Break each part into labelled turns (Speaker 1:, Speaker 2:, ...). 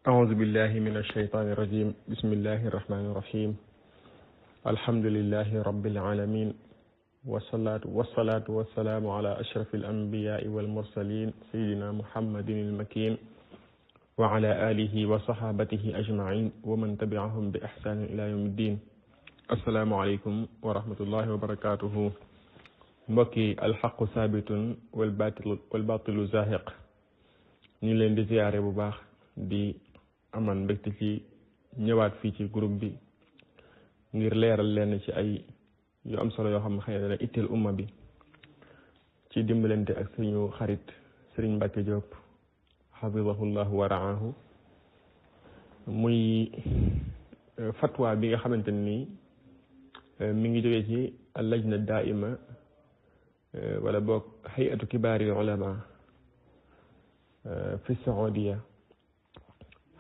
Speaker 1: أعوذ بالله من الشيطان الرجيم بسم الله الرحمن الرحيم الحمد لله رب العالمين والصلاة والسلام على أشرف الأنبياء والمرسلين سيدنا محمد المكين وعلى آله وصحابته أجمعين ومن تبعهم بإحسان إلى يوم الدين السلام عليكم ورحمة الله وبركاته mbokki alxaqu saabitun walbaatilu zaahiq ñu leen di ziyaare bu baax di aman mbégte ci ñëwaat fii ci groupe bi ngir leeral leen ci ay yu am solo yoo xam ne xëy na dana itteel umma bi ci dimbalante ak suñu xarit Serigne Mbacke Diop xafidahullahu wa raahu muy fatwa bi nga xamante ni mi ngi jógee ci allajna daaima wala boog hay'atu kibaari ulama fi Saudiya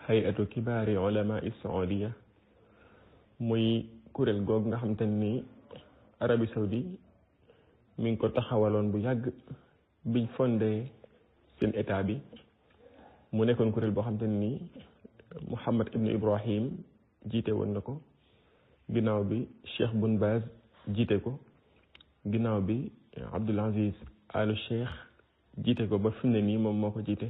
Speaker 1: hay'atu kibaari ulama fi Saudiya muy kuréel googu nga xamante ni Arabie Saoudi mi ngi ko taxawaloon bu yàgg biñ fondé seen état bi mu nekkoon kuréel boo xamante ni Muhammad ibn Ibrahim jiite woon na ko ginnaaw bi Cheikh Bun Baz jiite ko ginnaaw bi Abdul Aziz Al Cheikh jiite ko ba fi mu ne nii moom moo ko jiite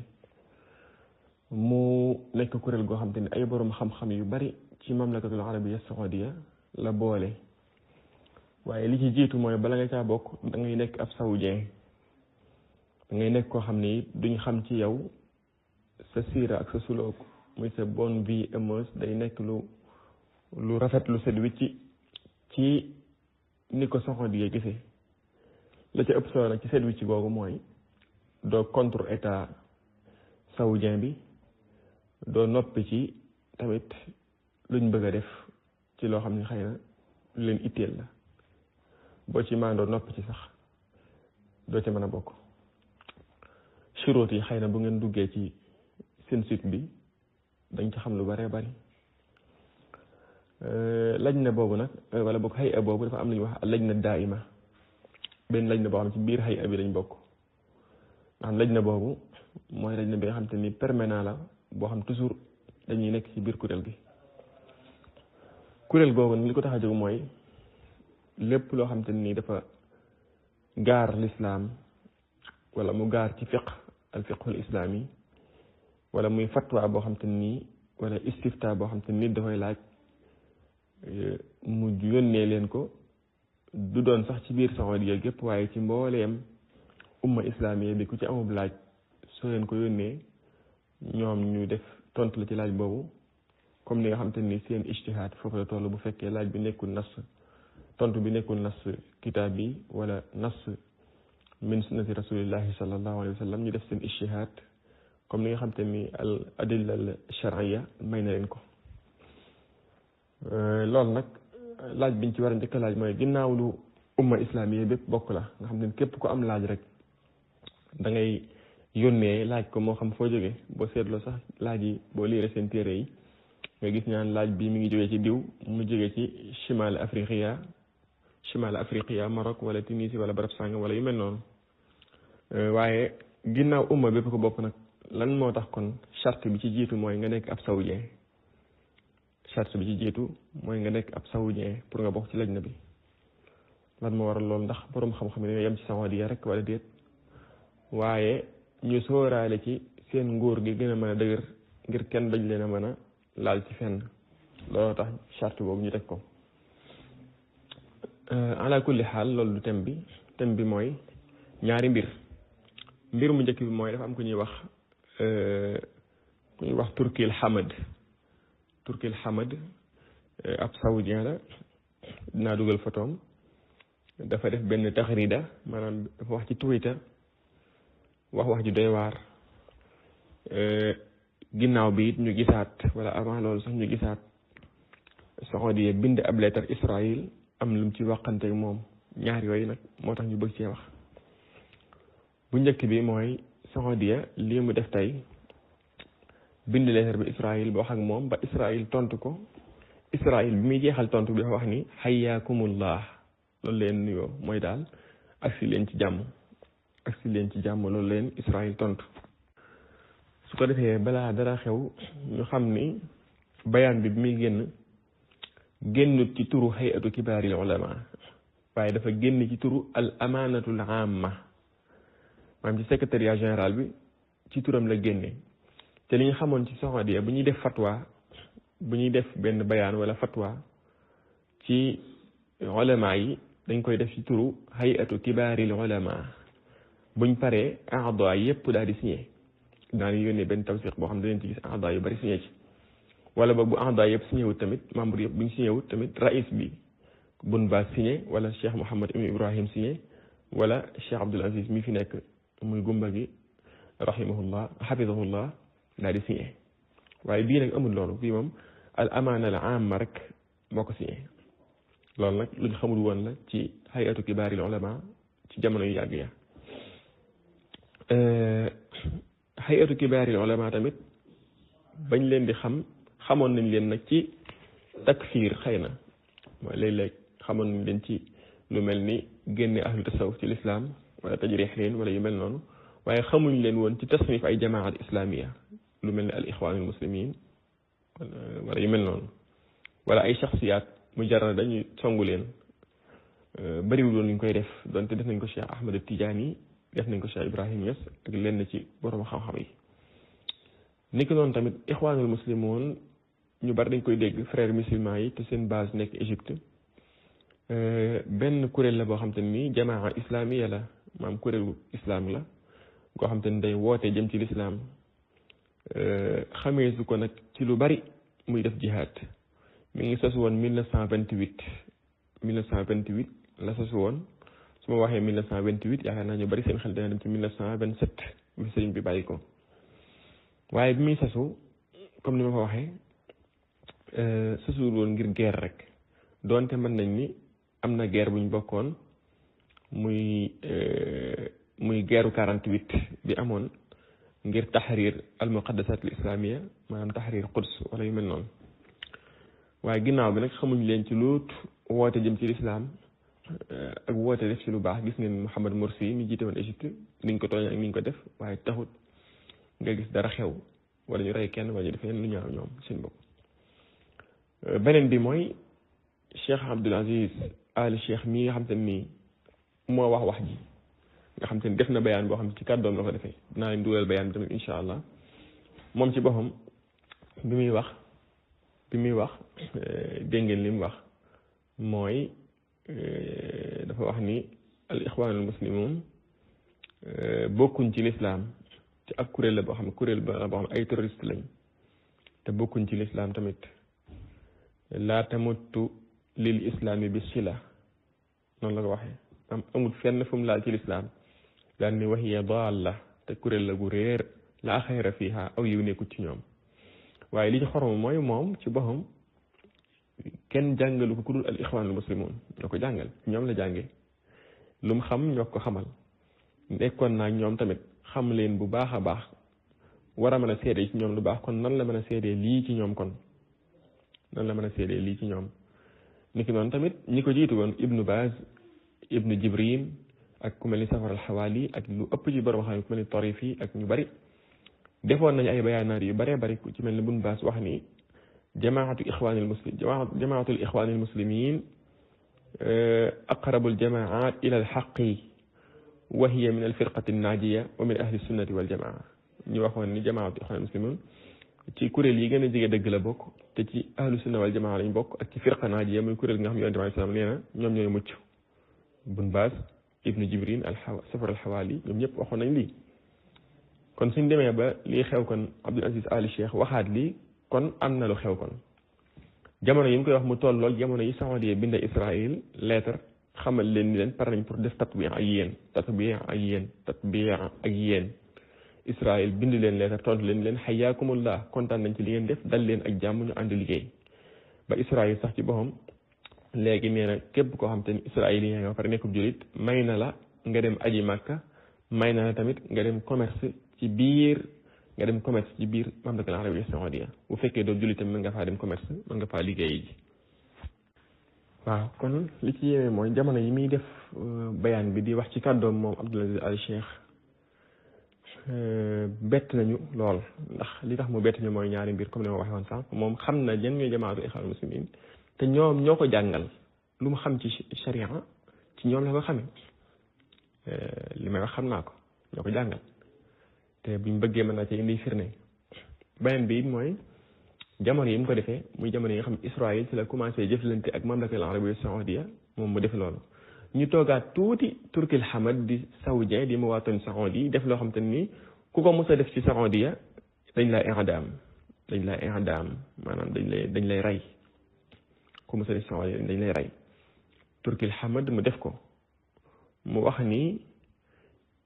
Speaker 1: mu nekk kuréel goo xam te ne ay borom xam-xam yu bari ci mamlakatul arabiyya saudiya la boole waaye li ci jiitu mooy bala nga caa bokk da ngay nekk ab saoudien da ngay nekk koo xam ne duñ xam ci yow sa siira ak sa sulook muy sa bonne vie et mœurs day nekk lu rafet lu set wicc ci ni ko saudiya gisee la ca ëpp solo nag ci set wicc googu mooy doo contre état saoudien bi doo noppi ci tamit luñ bëgg a def ci loo xam ne xëy na lu leen itteel la boo ci maandoo noppi ci sax doo ca mën a bokk shuruut yi xëy na bu ngeen duggee ci seen site bi dañ ci xam lu baree bari laj na boobu nag wala boog hay'a boobu dafa am lu ñuy wax laj na daaima benn laj na boo xam ci biir hay'a bi lañ bokk nga xam laj na boobu mooy laj na bi nga xam te ni permanent la boo xam toujours dañuy nekk ci biir kuréel gi kuréel googu li ko tax a jóg mooy lépp loo xam te ni dafa gaar lislaam wala mu gaar ci al fiqhul islaami wala muy fatwa boo xam te ni wala istifta boo xam te ni dafay laaj mu yónnee leen ko du doon sax ci biir Saudiya gépp waaye ci mbooleem umma islamiya bi ku ci amub laaj soo leen ko yónnee ñoom ñu def tontu la ci laaj boobu comme ni nga xam te ni seen ijtihaad foofu la toll bu fekkee laaj bi nekkul nas tontu bi nekkul nas kitaab bi wala nas min sunnati rasulillahi sallallahu alayhi wa sallam ñu def seen ijtihaad comme ni nga xam te ni al adilla al shar'iyya may na leen ko loolu nag laaj biñ ci war a njëkk laaj mooy ginnaaw lu umma islamiya bépp bokk la nga xam ne képp ku am laaj rek da ngay yónnee laaj ko moo xam foo jóge boo seetloo sax laaj yi boo liiree seen téere yi nga gis ñaan laaj bi mi ngi jógee ci diw mu jógee ci chimal afriqiya Maroc wala Tunisie wala barab sàngam wala yu mel noonu waaye ginnaaw umma bépp ko bokk nag lan moo tax kon charte bi ci jiitu mooy nga nekk ab saoudien charte bi ci jiitu mooy nga nekk ab saoudien pour nga bokk ci lajna bi lan moo waral loolu ndax boroom xam-xam ne yem ci Saudiya rek wala déet waaye ñu sóoraale ci seen nguur gi gën a mën a dëgër ngir kenn bañ leen a mën a laal ci fenn looloo tax charte boobu ñu teg ko ala kulli xaal loolu du thème bi mooy ñaari mbir mu njëkk bi mooy dafa am ku ñuy wax Turkil Hamad ab saoudien la dinaa dugal photoom dafa def benn taxrida maanaam dafa wax ci Twitter wax ju doy waar ginnaaw bi it ñu gisaat wala avant loolu sax ñu gisaat Saudiya bind ab lettre Israël am lu mu ci waxanteeg moom ñaar yooyu nag moo tax ñu bëgg cee wax bu njëkk bi mooy Saudiya lii mu def tey bind lettre bi Israël ba wax ak moom ba Israël tontu ko Israël bi muy jeexal tontu bi dafa wax ni hayyakumullah loolu leen nuyoo mooy daal agsi leen ci jàmm loolu leen Israël tontu ko defee balaa dara xew ñu xam ni bayaan bi muy génnut ci turu hay'atu kibaaril ulama waaye dafa génn ci turu al amaanatul amma maanaam ci secrétariat général bi ci turam la génne te li ñu xamoon ci Saoudia bu ñuy def fatwa bu ñuy def benn bayaan wala fatwa ci ulama yi dañ koy def ci turu hay'atu kibaaril ulama buñ paree aada yépp daal di signé daal di yónnee benn tawsiq boo xam ne dañ ci gis aada yu bari signé ci wala boog bu aada yëpp signé wut tamit membre yëpp bu ñu signé wut tamit raïs bi bun ba signé wala Cheikh Mouhamed Ibn Ibrahim signé wala Cheikh Abdoul Aziz mi fi nekk muy gumba gi rahimahullah hafidahullah daal di signé waaye bii nag amul loolu bii moom al amaana al amma rek moo ko signé loolu nag luñ xamul woon la ci hay'atu kibaaril ulama ci jamono yu yàgg ya hay'atu kibaaril ulama tamit bañ leen di xamoon nañ leen nag ci takfiir xëy na mooy léeg-léeg xamoon nañ leen ci lu mel ni génne ahlu tasawuf ci lislaam wala tajriix leen wala yu mel noonu waaye xamuñ leen woon ci tasnif ay jamaat islamiya lu mel ni al ixwaanul muslimin wala yu mel noonu wala ay shaxsiyaat mujarrad dañuy songu leen bariwul woon ñu koy def donte def nañ ko Cheikh Ahmad Tijaani def nañ ko Cheikh Ibrahim Niass ak lenn ci borom xam-xam yi niki noonu tamit ixwaanul muslimoon ñu bari dañ koy dégg frères musulmans yi te seen base nekk Égypte benn kuréel la boo xam te ni jamaa islamiya la maam kuréelu islam la goo xam te ni day woote jëm ci lislaam xamee su ko nag ci lu bari muy def jihaad mi ngi sosu woon 1928 la sosu woon su ma waxee 1928 yaakaar naa ñu bari seen xel dana dem ci 1927 bi sëriñ bi bàyyi ko waaye bi muy sosu comme ni ma ko waxee sosuwul woon ngir guerre rek doonte mën nañ ni am na guerre bu ñu bokkoon muy guerru 48 bi amoon ngir taxrir al muqaddasat al islamia maanaam taxrir Quds wala yu mel noonu waaye ginnaaw bi nag xamuñ leen ci luut woote jëm ci lislaam ak woote def ci lu baax gis ngeen Mouhamed Morsi mi jiite woon Égypte niñ ko tooñ ak niñ ko def waaye taxut nga gis dara xew wala ñu rey kenn wala ñu def leen lu ñaaw ñoom seen bopp. beneen bi mooy Cheikh Abdoul Aziz Ali Cheikh mi nga xam te ni moo wax ji nga xam te ni def na bayaan boo xam ne ci kàddoom la ko defee dinaa leen dugal bayaan bi tamit incha allah moom ci boppam bi muy wax dégg ngeen li mu wax mooy dafa wax ni al ixwaanul muslimun bokkuñ ci lislaam ci ak kuréel la boo xam ne ay terroriste lañ te bokkuñ ci lislaam tamit laa tamuttu lil islaami bi sila noonu la ko waxee amul fenn fu mu laal ci lislaam daal ni wahiya daalla te kuréel la gu réer laa xayra fiha aw yiw nekkut ci ñoom waaye li ci xorom mooy moom ci boppam kenn jàngalu ko ku dul al ixwaanul muslimun ñoo ko jàngal ñoom la jànge lu mu xam ñoo ko xamal nekkoon naa ñoom tamit xam leen bu baax a baax war a mën a seede ci ñoom lu baax kon nan la mën a seedee lii ci ñoom niki noonu tamit ñi ko jiitu woon Ibnu Baaz Ibnu Jibrin ak ku mel ni Safar al-Xawaali ak lu ëpp ci borom xam ku mel ni Tarifi ak ñu bari defoon nañu ay bayaanaat yu baree bari ku ci mel ni Ibnu Baaz wax ni jamaatul ixwaanil muslimin aqrabul jamaat ila alxaqi wa hiya min alfirqati naajiya wa min ahli sunnati wal jamaa ñu waxoon ni jamaatul ixwaanil muslimin ci kuréel yi gën a jege dëgg la bokk te ci ahlu sunna wal jamaa lañ bokk ak ci firqa naajiya muy kuréel nga xam ne yonent bi alayhi salaam nee na ñoom ñooy mucc Ibnu Baaz Ibnu Jibrin Safar al-Xawaali ñoom ñëpp waxoon nañ lii kon suñ demee ba lii xew kon Abdoul Aziz Ali Cheikh waxaat lii kon am na lu xew kon jamono yi mu koy wax mu toll lool jamono yi Saoudia bind Israël lettre xamal leen ni leen pare nañ pour def tatbiya ak yéen Israël bind leen lettre tontu leen xayaakumullah kontaan nañ ci li ngeen def dal leen ak jàmm ñu ànd liggéey ba Israël sax ci boppam léegi nee na képp koo xam te ni Israël yi nga pare nekkub jullit may na la nga dem aji Makka may na la tamit nga dem commerce ci biir mamlakatul arabiyya saoudiya bu fekkee doo jullit tamit mën nga faa dem commerce mën nga faa liggéey ji waaw kon li ci yéeme mooy jamono yi muy def bayaan bi di wax ci kàddoom moom Abdoul Aziz Al Cheikh bett nañu lool ndax li tax mu bett ñu mooy ñaari mbir comme ni ma waxee woon sànq moom xam na ñan ñooy jamaatu ixwaanul muslimin te ñoom ñoo ko jàngal lu mu xam ci sharia ci ñoom la ko xamee li may wax xam naa ko ñoo ko jàngal te buñ bëggee mën naa ci indi firnde beneen bi it mooy jamono yi mu ko defee muy jamono yi nga xam Israël ci la commencé jëflante ak mamlakatul arabiyya saoudia moom mu def loolu ñu toogaat tuuti Turkil Hamad di saoudien di muwaatin saoudi def loo xam te ni ku ko mos a def ci saoudia dañ lay i'daam maanaam dañ lay rey ku mos a def ci saoudia dañ lay rey Turkil Hamad mu def ko mu wax ni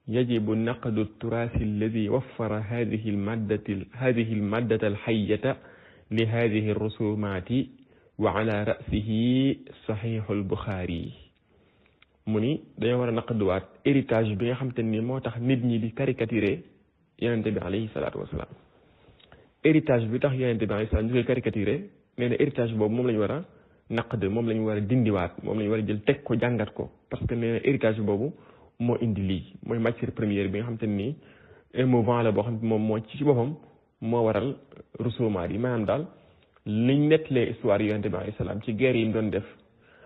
Speaker 1: yajibu naqdu turaasi alladi waffara hadihi almaddata alxayyata li hadihi alrusumaati wa ala rasihi saxiixu albuxaari mu ni dañoo war a naqduwaat héritage bi nga xam te ni moo tax nit ñi di caricaturer yonente bi alayhi salaatu wasalaam héritage bi tax yonente bi alayhi salaam ñu koy caricaturer nee na héritage boobu moom la ñu war a naqd moom la ñu war a dindiwaat moom la ñu war a jël teg ko jàngat ko parce que nee na héritage boobu moo indi lii mooy matière première bi nga xam te ni émouvant la boo xam ne moom moo ci boppam moo waral rusumaat yi maanaam daal liñ nettalee histoire yonente bi alayhi salaam ci guerre yi mu doon def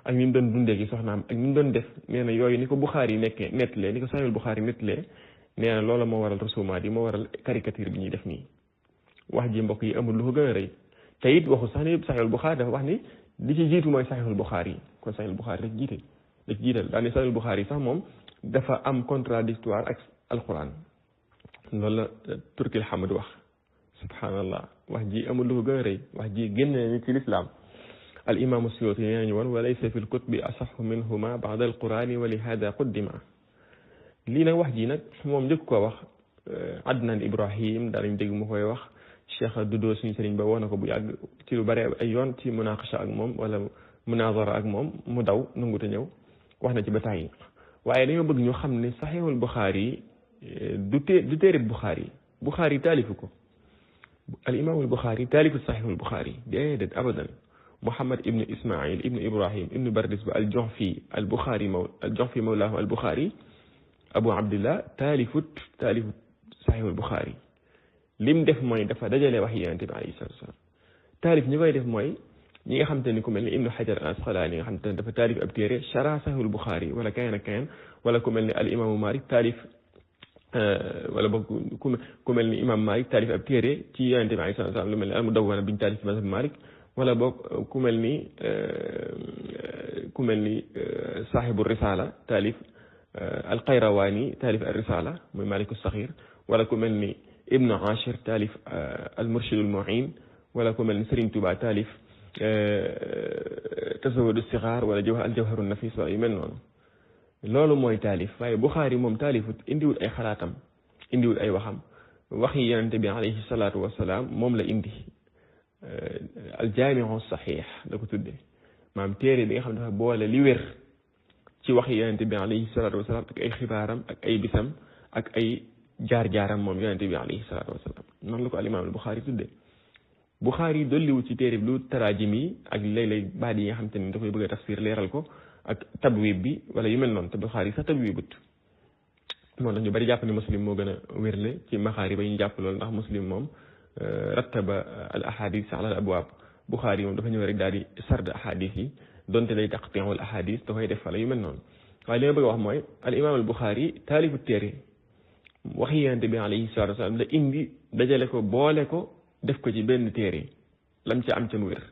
Speaker 1: ak ni mu doon dundee gi soxnaam ak ni mu doon def nee na yooyu ni ko Buxaari yi nekkee nettalee ni ko Sahihul Buxaari nettalee nee na loola moo waral rusumaat yi moo waral caricature bi ñuy def nii wax ji mbokk yi amul lu ko gën a rëy te it waxu sax ni Sahihul Buxaari dafa wax ni li ci jiitu mooy Sahihul Buxaari yi kon Sahihul Buxaari rek jiite da ci jiital daal ni Sahihul Buxaari yi sax moom dafa am contradictoire ak alquran loolu la Turkil Hamad wax subhanallah wax ji amul lu ko gën a rëy wax ji génne ni ci lislaam al imaamu Suyuuti nee nañu woon wa laysa fi lkutubi asaxu minhuma ba'da alqurani wa li hada quddima lii nag wax ji nag moom njëkk koo wax Adnan Ibrahim daanañ dégg mu koy wax Cheikh Dudo suñu sëriñ ba wax na ko bu yàgg ci lu bare ay yoon ci munaqasha ak moom wala munazara ak moom mu daw nangu te ñëw wax na ci ba tàyyi waaye dañoo bëgg ñu xam ne saxiixul Buxaari du téere Buxaari taalifu ko al imaamul Buxaari taalifu saxiixul Buxaari déedéet abadan Muhammad ibnu Ismail ibnu Ibrahim ibnu Bardisba al Juhfi al Buxaari al Juhfi mawlaahu al Buxaari Abu Abdillah taalifut saxiixul Buxaari lim def mooy dafa dajale wax Yonent bi alayhi salaatu wa salaam taalif ñi koy def mooy ñi nga xam te ni ku mel ni Ibnu Hajar al Asqalaani nga xam te ne dafa taalif ab téere shara Sahihul Buxaari wala keneen ak keneen wala ku mel ni al imaamu Maalik taalif wala boog ku mel ni imaam Maalik taalif ab téere ci Yonent bi alayhi salaam lu mel ni al Mudawwana biñ taalif ci mazhab Maalik wala boog ku mel ni saaxibu Risaala taalif al Qayrawaani taalif al Risaala muy Maalik as-Saxiir wala ku mel ni Ibnu Ashir taalif al Murshid al Mu'in wala ku mel ni Serigne Touba taalif tasawudu sixaar wala al jawharu nafis wala yu mel noonu loolu mooy taalif waaye Buxaari moom taalifut indiwul ay xalaatam indiwul ay waxam waxi Yonente bi alayhi salaatu wasalaam moom la indi aljaamiu saxiix la ko tuddee maam téere bi nga xam ne dafa boole li wér ci waxi Yonente bi alayhi salaatu wasalaam ak ay xibaaram ak ay bisam ak ay jaar-jaaram moom Yonente bi alayhi salaatu wasalaam noonu la ko al imaam al Buxaari tuddee Buxaari dolliwu ci téere bi lu taraajim yi ak léeg-léeg baat yi nga xam te ni dafay bëgg a tafsir leeral ko ak tabwib bi wala yu mel noonu te Buxaari sax tabwibut moo tax ñu bari jàpp ne muslim moo gën a wérle ci maxaari ba ñu jàpp loolu ndax muslim moom rattaba al ahadis ala al abwaab Buxaari moom dafa ñëw rek daal di sard ahadis yi donte day taqti'ul ahadis da koy def wala yu mel noonu waaye li ma bëgg a wax mooy al imaam al Buxaari taalifu téere waxi Yonent bi alayhi salaatu wa salaam la indi dajale ko boole ko def ko ci benn téere lam ci am ca mu wér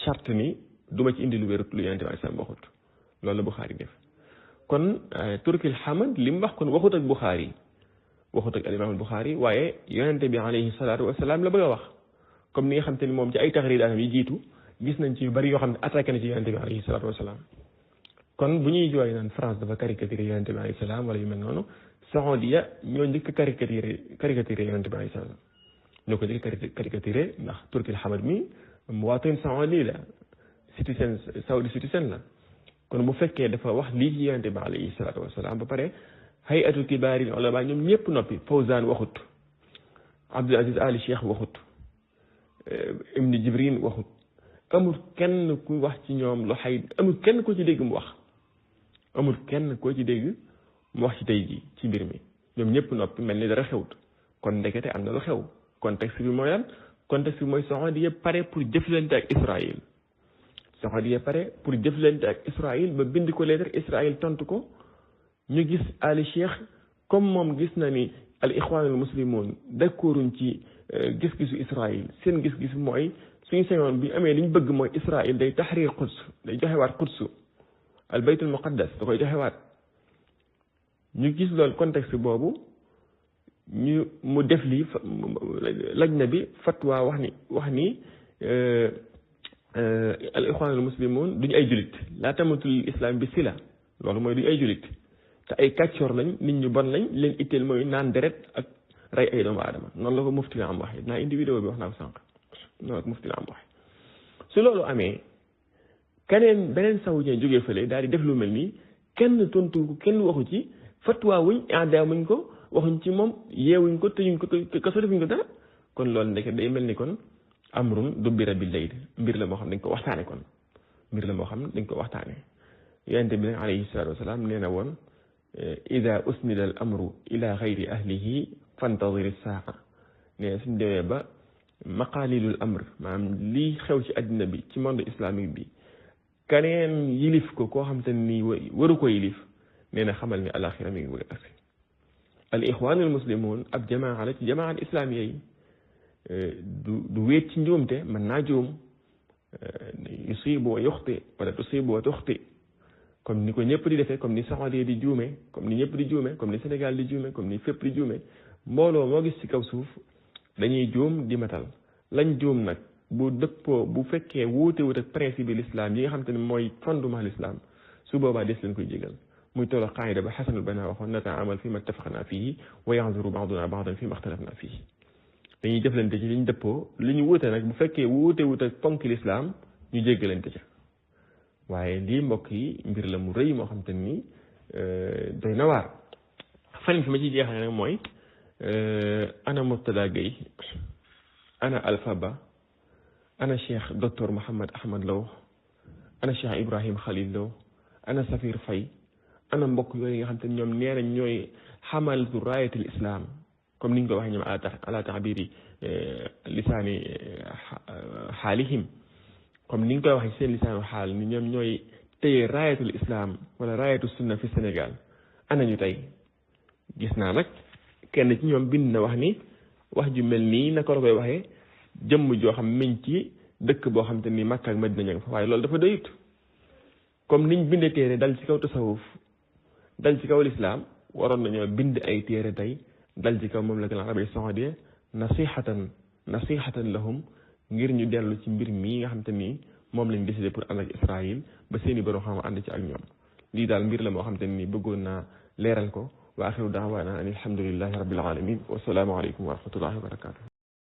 Speaker 1: charte ni duma ci indi lu wérut lu Yonent bi alayhi salaam waxut loolu la Buxaari def kon Turkil Hamad li mu wax kon waxut ak Buxaari waxut ak al-imaam al-Buxaari waaye Yonent bi alayhi salaatu wa salaam la bëgg a wax comme ni nga xam te ni moom ci ay taxriidaatam yi jiitu gis nañ ci yu bari yoo xam ne attaqué na ci Yonent bi alayhi salaatu wa salaam kon bu ñuy jooy naan France dafa caricaturé Yonent bi alayhi salaam wala yu mel noonu Saoudia ñoo njëkk caricaturé Yonent bi alayhi salaam ñoo ko njëkk caricaturé ndax Turkil Hamad mi muwaatin saoudi la saudi citizen la kon bu fekkee dafa wax lii ci Yonent bi alayhi salaatu wa salaam ba pare hay'atu kibaaril ulamaa ñoom ñëpp noppi Fawzaan waxut Abdul Aziz Ali Cheikh waxut Ibn Jibrin waxut amul kenn ku wax ci ñoom lu xay amul kenn ko ci dégg mu wax amul kenn koo ci dégg mu wax ci tey ji ci mbir mi ñoom ñëpp noppi mel ni dara xewut kon ndekete am na lu xew contexte bi mooy lan contexte bi mooy Saoudia pare pour jëflante ak Israël Saoudia pare pour jëflante ak Israël ba bind ko lettre Israël tontu ko ñu gis Ali Cheikh comme moom gis na ni al ixwaanul muslimun d'accorduñ ci gis-gisu Israël seen gis-gis mooy suñu sañoon bi amee li ñu bëgg mooy Israël day taxriir Quds day joxewaat Quds al baytul muqaddas da koy joxewaat ñu gis loolu contexte boobu mu def lii lajna bi fatwa wax ni al ixwaanul muslimun duñu ay julit laa tamatul islam bi sila loolu mooy duñu ay julit te ay kàccoor lañ nit ñu bon lañ leen itteel mooy naan deret ak rey ay doomu aadama noonu la ko mufti la am waxee dinaa indi vidéo bi wax naa ko sànq noonu la ko mufti la am waxee su loolu amee beneen saoudien jógee fële daal di def lu mel nii kenn tontu ko kenn waxu ci fatwa wuñ aadaamuñ ko waxuñ ci moom yeewuñ ko tëjuñ ko kaso defuñ ko dara kon loolu ndeke day mel ni kon amrun dubbira bil layl mbir la moo xam dañ ko waxtaane kon mbir la moo xam dañ ko waxtaane yonent bi nag alayhi salaatu wasalaam nee na woon ida usnida al amru ila xayri ahlihi fantazir saaqa ne suñ demee ba maqaalilul amr maanaam lii xew ci àddina bi ci monde islamique bi keneen yilif ko koo xam te ni waru ko yilif nee na xamal ni alaxira mi ngi bëgg agsi al ixwaanul muslimun ab jamaa la ci jamaa al islamiya yi du wéet ci njuumte mën naa juum yusibu wa yuxti wala tusibu wa tuxti comme ni ko ñëpp di defee comme ni Saoudia di juume comme ni ñëpp di juume comme ni Sénégal di juume comme ni fépp di juume mbooloo moo gis ci kaw suuf dañuy juum di matal lañ juum nag bu dëppoo bu fekkee wuute wut ak principe bi l'islam yi nga xam te ne mooy fondement l'islam su boobaa des leen koy jégal muy toll qaayida ba Xasanul Banna waxoon nata'amal fi ma ittafaqna fihi wa ya'zuru ba'duna ba'dan fi ma ixtalafna fihi dañuy jëflante ci li ñu dëppoo li ñu wuute nag bu fekkee wuute wut ak ponk l'islam ñu jéggalante ca waaye lii mbokk yi mbir la mu rëy moo xam te ni doy na waar fan fi ma ci jeexale nag mooy ana Murtada Gueye ana Alpha Ba ana Cheikh docteur Mouhammad Ahmad Lo ana Cheikh Ibrahim Khalil Lo ana Safir Faye ana mbokk yooyu nga xam te ñoom nee nañ ñooy xamalatu raayatul islam comme niñ ko waxee ñoom ala taabiri lisaani xaalihim comme ni nga koy waxee seen lisaanu xaal ni ñoom ñooy téye raayatul islam wala raayatu sunna fi Sénégal ana ñu tey gis naa nag kenn ci ñoom bind na wax ni wax ju mel nii naka la koy waxee jëmm joo xam meñ ci dëkk boo xam te ni Makka ak Madina ña nga fa waaye loolu dafa doyut comme niñ bindee téere dal ci kaw tasawuf dal ci kaw lislaam waroon nañoo bind ay téere tey dal ci kaw mamlaka al arabiyya saoudia nasihatan lahum ngir ñu dellu ci mbir mii nga xam te ni moom lañ décidé pour ànd ak Israël ba seeni borom xam ànd ci ak ñoom lii daal mbir la moo xam te ni bëggoon naa leeral ko wa axiru daawaana an alhamdulillahi rabbil alamin wa salaamu aleykum wa rahmatullahi wa barakatuh